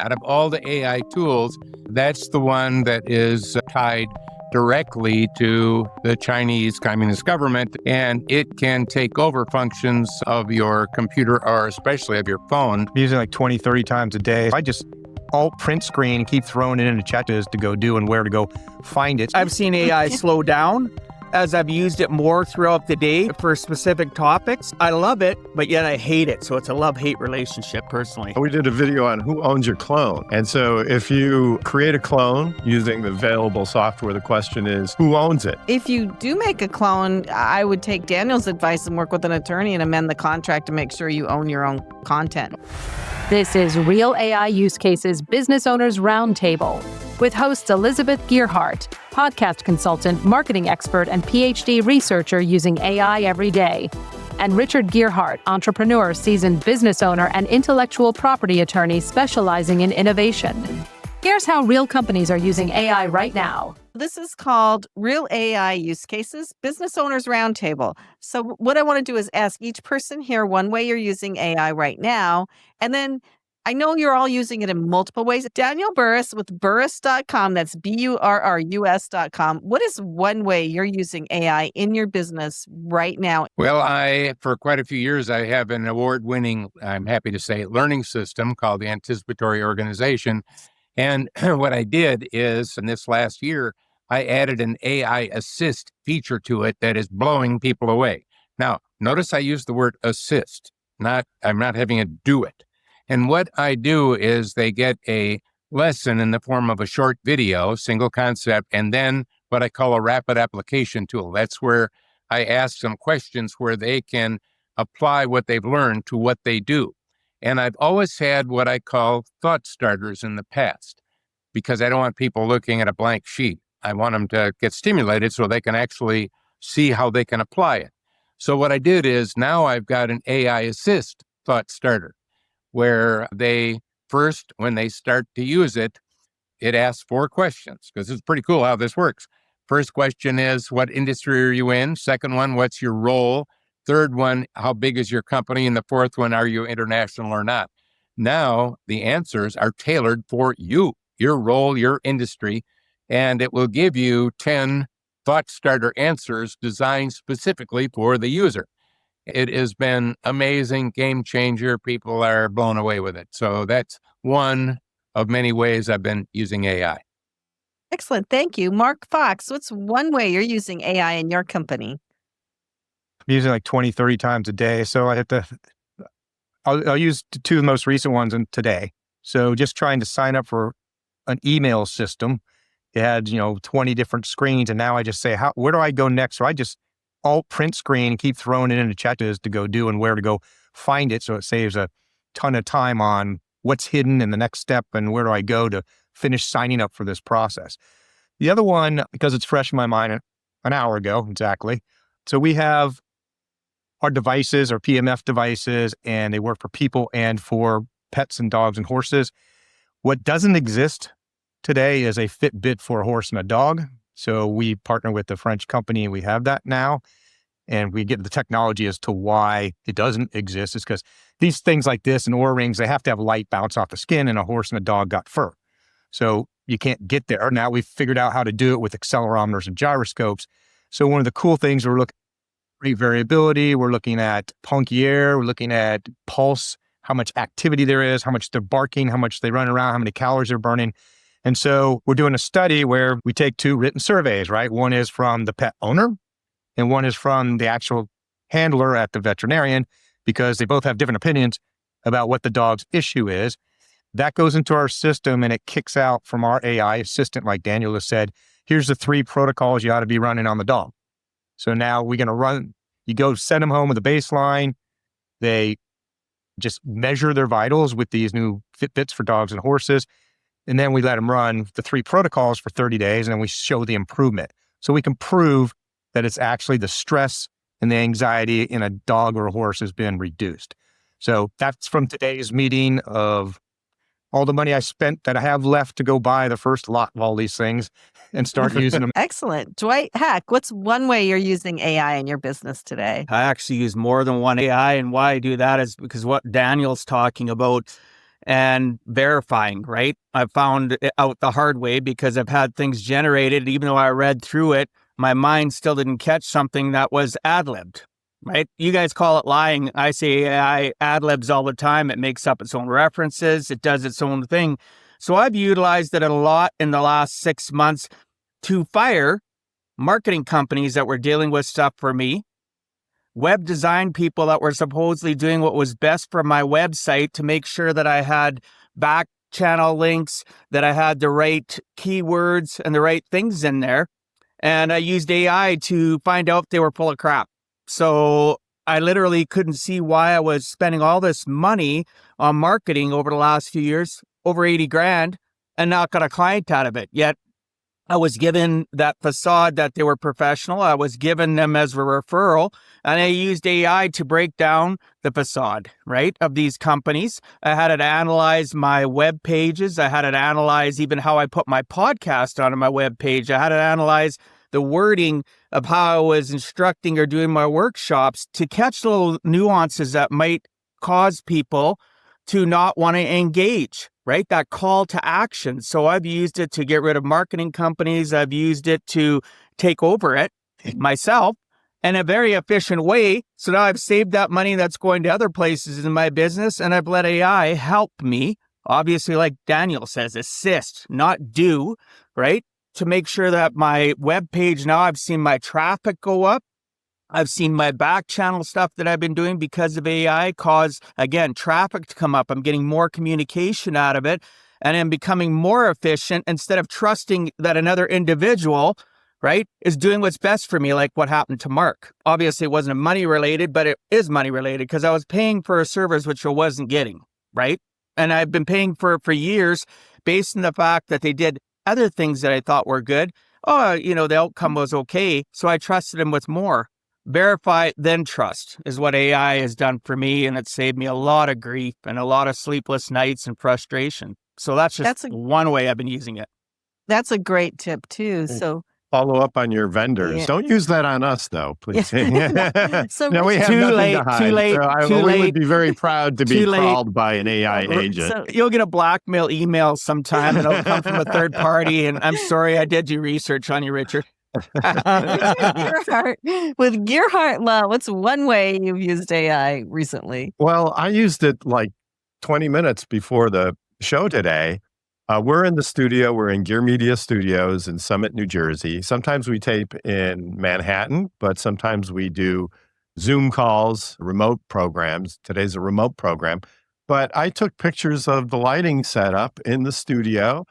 Out of all the AI tools, that's the one that is tied directly to the Chinese Communist government, and it can take over functions of your computer or especially of your phone. I'm using like 20, 30 times a day. I just alt print screen, keep throwing it into checklists to go do and where to go find it. I've seen AI slow down as I've used it more throughout the day for specific topics. I love it, but yet I hate it. So it's a love-hate relationship personally. We did a video on who owns your clone. And so if you create a clone using the available software, the question is, who owns it? If you do make a clone, I would take Daniel's advice and work with an attorney and amend the contract to make sure you own your own content. This is Real AI Use Cases Business Owners Roundtable with hosts Elizabeth Gearhart, podcast consultant, marketing expert, and PhD researcher using AI every day, and Richard Gearhart, entrepreneur, seasoned business owner, and intellectual property attorney specializing in innovation. Here's how real companies are using AI right now. This is called Real AI Use Cases Business Owners Roundtable. So what I want to do is ask each person here one way you're using AI right now, and then I know you're all using it in multiple ways. Daniel Burrus with Burrus.com, that's Burrus.com. What is one way you're using AI in your business right now? Well, for quite a few years, I have an award-winning, I'm happy to say, learning system called the Anticipatory Organization. And what I did is, in this last year, I added an AI assist feature to it that is blowing people away. Now, notice I use the word assist, I'm not having it do it. And what I do is they get a lesson in the form of a short video, single concept, and then what I call a rapid application tool. That's where I ask some questions where they can apply what they've learned to what they do. And I've always had what I call thought starters in the past, because I don't want people looking at a blank sheet. I want them to get stimulated so they can actually see how they can apply it. So what I did is now I've got an AI assist thought starter, where they first, when they start to use it, it asks 4 questions, because it's pretty cool how this works. First question is, what industry are you in? Second one, what's your role? Third one, how big is your company? And the fourth one, are you international or not? Now, the answers are tailored for you, your role, your industry, and it will give you 10 thought starter answers designed specifically for the user. It has been amazing, game changer. People are blown away with it. So that's one of many ways I've been using AI. Excellent. Thank you. Mark Fox, what's one way you're using AI in your company? I'm using like 20, 30 times a day. So I'll use 2 of the most recent ones today. So just trying to sign up for an email system. It had, 20 different screens. And now I just say, where do I go next? So I just alt print screen and keep throwing it into checklists to go do and where to go find it. So it saves a ton of time on what's hidden in the next step and where do I go to finish signing up for this process. The other one, because it's fresh in my mind, an hour ago, exactly. So we have our devices, our PMF devices, and they work for people and for pets and dogs and horses. What doesn't exist today is a Fitbit for a horse and a dog. So we partner with the French company and we have that now. And we get the technology as to why it doesn't exist. It's because these things like this and Oura rings, they have to have light bounce off the skin, and a horse and a dog got fur. So you can't get there. Now we've figured out how to do it with accelerometers and gyroscopes. So one of the cool things, we're looking at rate variability, we're looking at Punkier, we're looking at pulse, how much activity there is, how much they're barking, how much they run around, how many calories they're burning. And so we're doing a study where we take 2 written surveys, right? One is from the pet owner and one is from the actual handler at the veterinarian, because they both have different opinions about what the dog's issue is. That goes into our system and it kicks out from our AI assistant, like Daniel has said, here's the 3 protocols you ought to be running on the dog. So now we're going to you go send them home with a baseline. They just measure their vitals with these new Fitbits for dogs and horses. And then we let them run the 3 protocols for 30 days, and then we show the improvement. So we can prove that it's actually the stress and the anxiety in a dog or a horse has been reduced. So that's from today's meeting of all the money I spent that I have left to go buy the first lot of all these things and start using them. Excellent. Dwight, what's one way you're using AI in your business today? I actually use more than one AI, and why I do that is because what Daniel's talking about and verifying, right? I found it out the hard way because I've had things generated, even though I read through it, my mind still didn't catch something that was ad-libbed, right? You guys call it lying. I say AI ad-libs all the time. It makes up its own references. It does its own thing. So I've utilized it a lot in the last 6 months to fire marketing companies that were dealing with stuff for me, web design people that were supposedly doing what was best for my website to make sure that I had back channel links, that I had the right keywords and the right things in there. And I used AI to find out they were full of crap. So I literally couldn't see why I was spending all this money on marketing over the last few years, over 80 grand, and not got a client out of it. Yet I was given that facade that they were professional. I was given them as a referral, and I used AI to break down the facade, right, of these companies. I had it analyze my web pages. I had it analyze even how I put my podcast onto my web page. I had it analyze the wording of how I was instructing or doing my workshops to catch little nuances that might cause people to not want to engage, right? That call to action. So I've used it to get rid of marketing companies. I've used it to take over it myself in a very efficient way. So now I've saved that money that's going to other places in my business, and I've let AI help me, obviously, like Daniel says, assist, not do, right? To make sure that my web page now, I've seen my traffic go up. I've seen my back channel stuff that I've been doing because of AI cause, again, traffic to come up. I'm getting more communication out of it, and I'm becoming more efficient instead of trusting that another individual, right, is doing what's best for me, like what happened to Mark. Obviously, it wasn't money related, but it is money related because I was paying for a service which I wasn't getting, right? And I've been paying for it for years based on the fact that they did other things that I thought were good. Oh, the outcome was okay, so I trusted them with more. Verify, then trust is what AI has done for me, and it's saved me a lot of grief and a lot of sleepless nights and frustration. So that's just one way I've been using it. That's a great tip too. So Follow up on your vendors. Yeah. Don't use that on us, though, please. So No, we have Too nothing late, to hide. too late, too we late. would be very proud to be Too late. called by an AI agent. so You'll get a blackmail email sometime and it'll come from a third party. And I'm sorry, I did do research on you, Richard. Gearhart, with Gearhart Law, what's one way you've used AI recently? Well, I used it like 20 minutes before the show today. We're in the studio. We're in Gear Media Studios in Summit, New Jersey. Sometimes we tape in Manhattan, but sometimes we do Zoom calls, remote programs. Today's a remote program. But I took pictures of the lighting setup in the studio,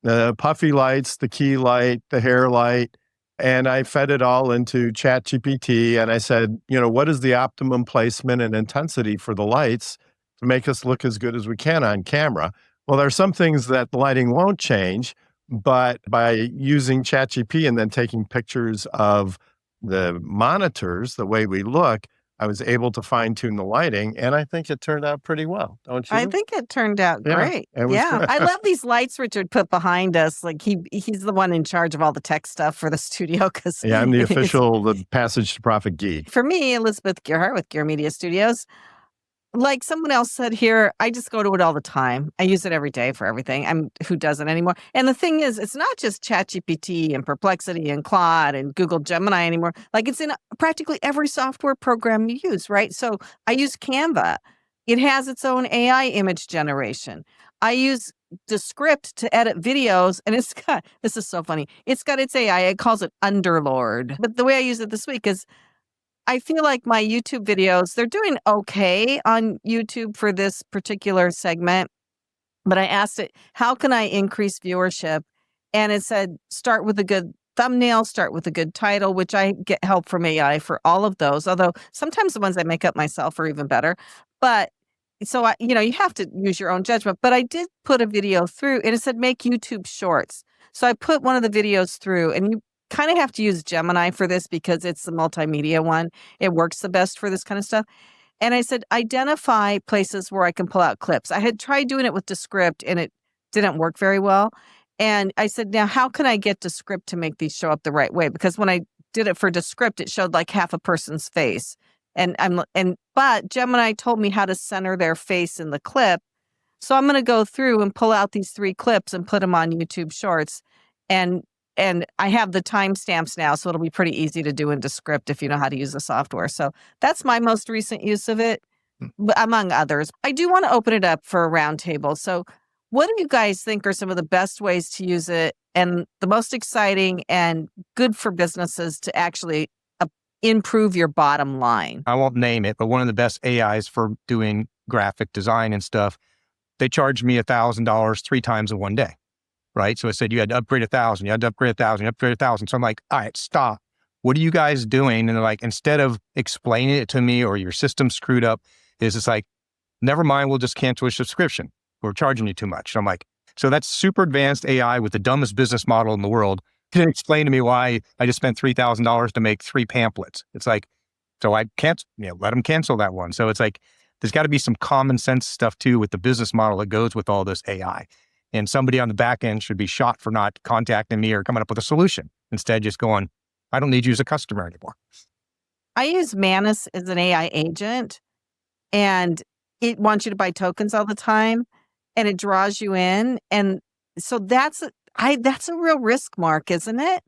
the puffy lights, the key light, the hair light, and I fed it all into ChatGPT. And I said, what is the optimum placement and intensity for the lights to make us look as good as we can on camera? Well, there are some things that the lighting won't change, but by using ChatGPT and then taking pictures of the monitors, the way we look, I was able to fine tune the lighting, and I think it turned out pretty well, don't you? I think it turned out Yeah, great. it was Yeah, good. I love these lights Richard put behind us. Like he's the one in charge of all the tech stuff for the studio. Because Yeah, I'm the Passage to Profit geek. For me, Elizabeth Gearhart with Gear Media Studios. Like someone else said here, I just go to it all the time. I use it every day for everything. Who doesn't anymore? And the thing is, it's not just ChatGPT and Perplexity and Claude and Google Gemini anymore. Like it's in practically every software program you use, right? So I use Canva. It has its own AI image generation. I use Descript to edit videos, and this is so funny. It's got its AI. It calls it Underlord. But the way I use it this week is I feel like my YouTube videos, they're doing okay on YouTube for this particular segment. But I asked it, how can I increase viewership? And it said, start with a good thumbnail, start with a good title, which I get help from AI for all of those. Although sometimes the ones I make up myself are even better. But so, you have to use your own judgment. But I did put a video through and it said, make YouTube shorts. So I put one of the videos through, and you kind of have to use Gemini for this because it's the multimedia one. It works the best for this kind of stuff. And I said, identify places where I can pull out clips. I had tried doing it with Descript and it didn't work very well. And I said, now how can I get Descript to make these show up the right way? Because when I did it for Descript, it showed like half a person's face. But Gemini told me how to center their face in the clip. So I'm going to go through and pull out these 3 clips and put them on YouTube Shorts. And I have the timestamps now, so it'll be pretty easy to do in Descript if you know how to use the software. So that's my most recent use of it, among others. I do want to open it up for a roundtable. So what do you guys think are some of the best ways to use it and the most exciting and good for businesses to actually improve your bottom line? I won't name it, but one of the best AIs for doing graphic design and stuff, they charged me $1,000 3 times in one day, right? So it said you had to upgrade 1,000, you had to upgrade 1,000, you upgrade 1,000. So I'm like, all right, stop. What are you guys doing? And they're like, instead of explaining it to me or your system screwed up, it's like, never mind, we'll just cancel your subscription. We're charging you too much. So I'm like, so that's super advanced AI with the dumbest business model in the world. Didn't explain to me why I just spent $3,000 to make 3 pamphlets. It's like, so I can't, let them cancel that one. So it's like, there's got to be some common sense stuff too with the business model that goes with all this AI. And somebody on the back end should be shot for not contacting me or coming up with a solution. Instead, just going, I don't need you as a customer anymore. I use Manus as an AI agent, and it wants you to buy tokens all the time, and it draws you in. And so that's a real risk, Mark, isn't it?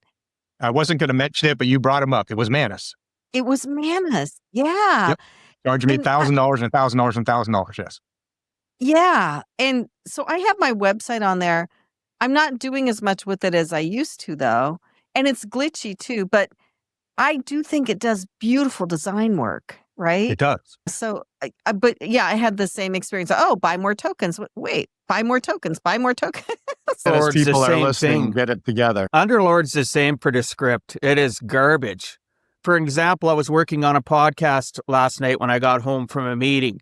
I wasn't going to mention it, but you brought him up. It was Manus. It was Manus. Yeah. Yep. Charged me And $1,000 and $1,000 and $1,000. Yes. yeah. And so I have my website on there. I'm not doing as much with it as I used to, though. And it's glitchy too, but I do think it does beautiful design work, right? It does. So, but yeah, I had the same experience. Oh, buy more tokens. Wait, buy more tokens, buy more tokens. And as Lord's the people are same listening, thing. get it together. Underlord's the same for Descript. It is garbage. For example, I was working on a podcast last night when I got home from a meeting.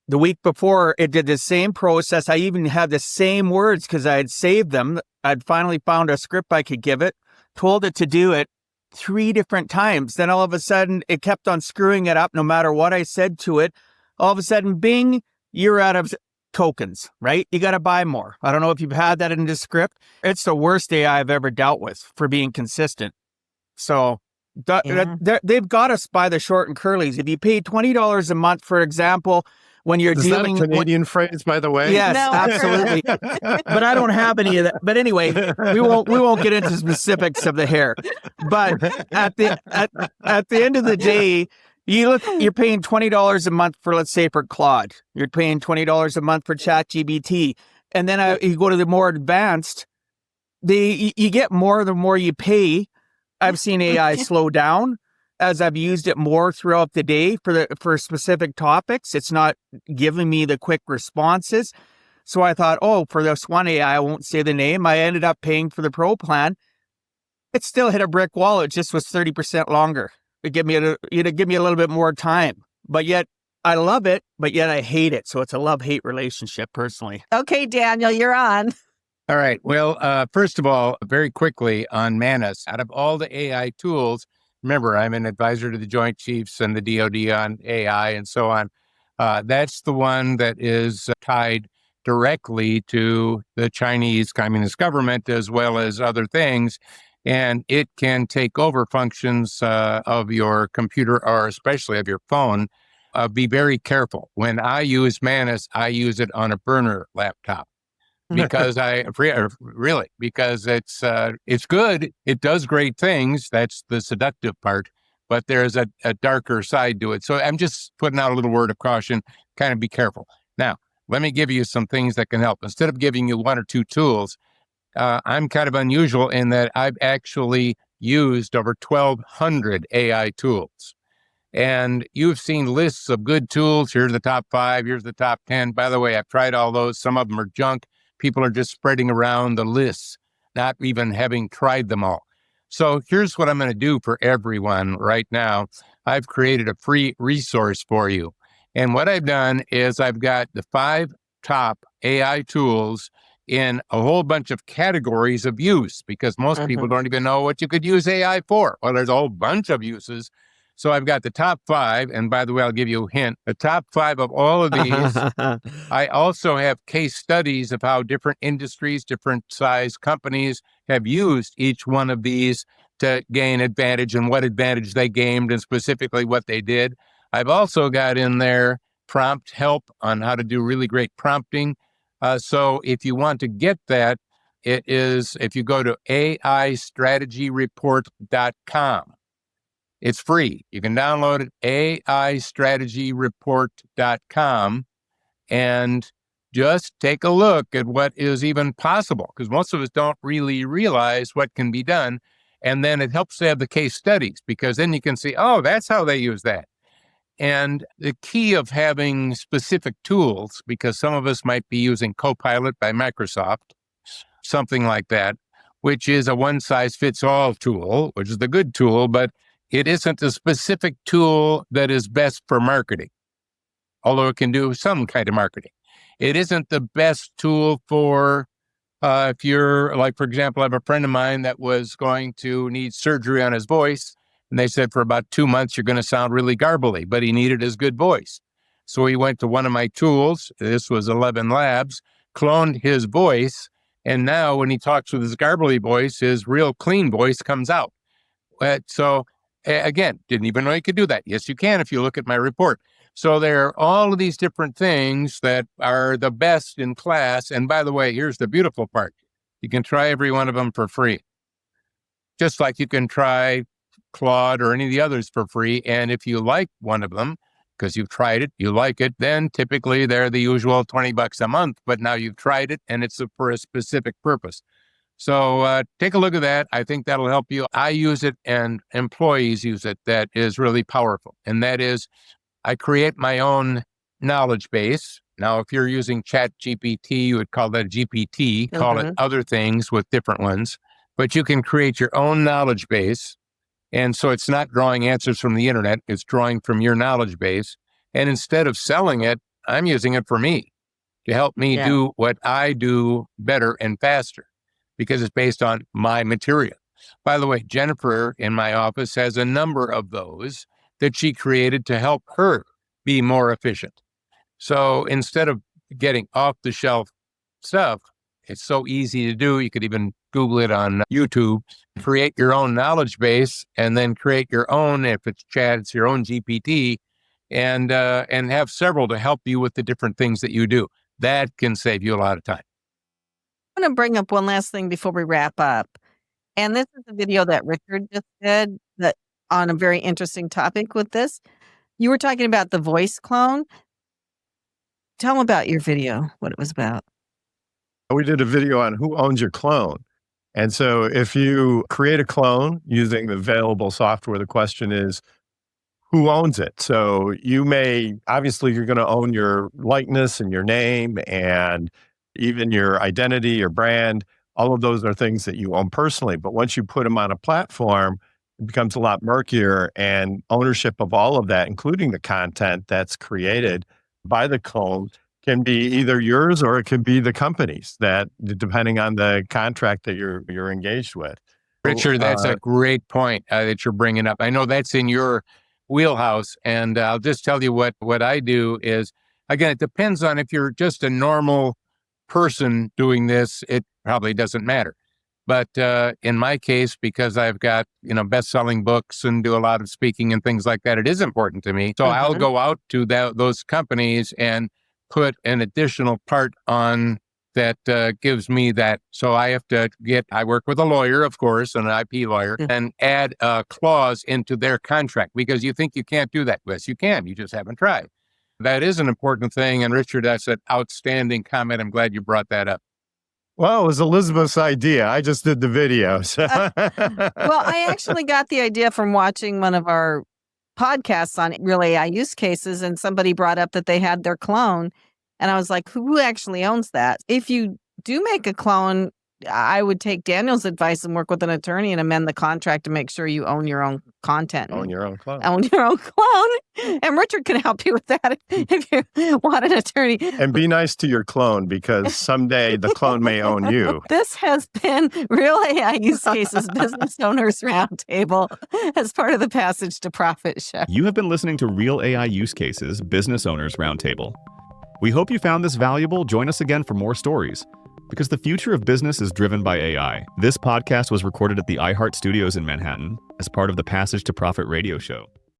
The week before, it did the same process. I even had the same words because I had saved them. I'd finally found a script I could give it, told it to do it 3 different times. Then all of a sudden, it kept on screwing it up no matter what I said to it. All of a sudden, bing, you're out of tokens, right? You got to buy more. I don't know if you've had that in the script. It's the worst AI I've ever dealt with for being consistent. So they've got us by the short and curlies. If you pay $20 a month, for example, when you're Is dealing that a Canadian phrase, by the way? Yes, No. absolutely. But I don't have any of that. But anyway, we won't get into specifics of the hair. But at the end of the day, you're paying $20 a month for, let's say, for Claude. You're paying $20 a month for ChatGPT, and then you go to the more advanced. You get more the more you pay. I've seen AI slow down as I've used it more throughout the day for specific topics. It's not giving me the quick responses. So I thought, for this one AI, I won't say the name. I ended up paying for the pro plan. It still hit a brick wall. It just was 30% longer. It give me a little bit more time. But yet I love it, but yet I hate it. So it's a love-hate relationship personally. Okay, Daniel, you're on. All right. Well, first of all, very quickly on Manus, out of all the AI tools, remember, I'm an advisor to the Joint Chiefs and the DoD on AI and so on. That's the one that is tied directly to the Chinese Communist government as well as other things. And it can take over functions of your computer or especially of your phone. Be very careful. When I use Manus, I use it on a burner laptop. Because because it's good. It does great things. That's the seductive part, but there's a darker side to it. So I'm just putting out a little word of caution, kind of be careful. Now, let me give you some things that can help. Instead of giving you 1 or 2 tools, I'm kind of unusual in that I've actually used over 1,200 AI tools. And you've seen lists of good tools. Here's the top 5. Here's the top 10. By the way, I've tried all those. Some of them are junk. People are just spreading around the lists, not even having tried them all. So here's what I'm going to do for everyone right now. I've created a free resource for you. And what I've done is I've got the 5 top AI tools in a whole bunch of categories of use, because most people don't even know what you could use AI for. Well, there's a whole bunch of uses. So I've got the top 5. And by the way, I'll give you a hint. The top 5 of all of these. I also have case studies of how different industries, different size companies have used each one of these to gain advantage and what advantage they gained and specifically what they did. I've also got in there prompt help on how to do really great prompting. So if you want to get that, it is, if you go to AIstrategyreport.com. It's free. You can download it, AIstrategyreport.com, and just take a look at what is even possible, because most of us don't really realize what can be done. And then it helps to have the case studies, because then you can see, oh, that's how they use that. And the key of having specific tools, because some of us might be using Copilot by Microsoft, something like that, which is a one-size-fits-all tool, which is the good tool, but it isn't a specific tool that is best for marketing, although it can do some kind of marketing. It isn't the best tool for if you're, like, for example, I have a friend of mine that was going to need surgery on his voice, and they said for about 2 months, you're going to sound really garbly, but he needed his good voice. So he went to one of my tools, this was 11 Labs, cloned his voice, and now when he talks with his garbly voice, his real clean voice comes out. So again, didn't even know you could do that. Yes, you can if you look at my report. So there are all of these different things that are the best in class. And by the way, here's the beautiful part. You can try every one of them for free. Just like you can try Claude or any of the others for free. And if you like one of them, because you've tried it, you like it, then typically they're the usual $20 a month. But now you've tried it and it's for a specific purpose. So take a look at that. I think that'll help you. I use it and employees use it. That is really powerful. And that is, I create my own knowledge base. Now, if you're using ChatGPT, you would call that a GPT, call it other things with different ones, but you can create your own knowledge base. And so it's not drawing answers from the internet, it's drawing from your knowledge base. And instead of selling it, I'm using it for me to help me do what I do better and faster, because it's based on my material. By the way, Jennifer in my office has a number of those that she created to help her be more efficient. So instead of getting off-the-shelf stuff, it's so easy to do. You could even Google it on YouTube, create your own knowledge base, and then create your own, if it's chat, it's your own GPT, and have several to help you with the different things that you do. That can save you a lot of time. I'm going to bring up one last thing before we wrap up. And this is a video that Richard just did that on a very interesting topic with this. You were talking about the voice clone. Tell them about your video, what it was about. We did a video on who owns your clone. And so if you create a clone using the available software, the question is, who owns it? So you may, obviously, you're going to own your likeness and your name and even your identity, your brand. All of those are things that you own personally. But once you put them on a platform, it becomes a lot murkier, and ownership of all of that, including the content that's created by the clone, can be either yours or it could be the company's, that depending on the contract that you're engaged with. Richard, that's a great point that you're bringing up. I know that's in your wheelhouse, and I'll just tell you what I do is, again, it depends on if you're just a normal person doing this, it probably doesn't matter. But in my case, because I've got, best-selling books and do a lot of speaking and things like that, it is important to me. So I'll go out to those companies and put an additional part on that gives me that. So I have to I work with a lawyer, of course, an IP lawyer, and add a clause into their contract, because you think you can't do that. Yes, you can. You just haven't tried. That is an important thing. And Richard, that's an outstanding comment. I'm glad you brought that up. Well, it was Elizabeth's idea. I just did the video. So. Well, I actually got the idea from watching one of our podcasts on real AI use cases, and somebody brought up that they had their clone. And I was like, who actually owns that? If you do make a clone, I would take Daniel's advice and work with an attorney and amend the contract to make sure you own your own content. Own your own clone. Own your own clone. And Richard can help you with that if you want an attorney. And be nice to your clone, because someday the clone may own you. This has been Real AI Use Cases Business Owners Roundtable as part of the Passage to Profit show. You have been listening to Real AI Use Cases Business Owners Roundtable. We hope you found this valuable. Join us again for more stories, because the future of business is driven by AI. This podcast was recorded at the iHeart Studios in Manhattan as part of the Passage to Profit radio show.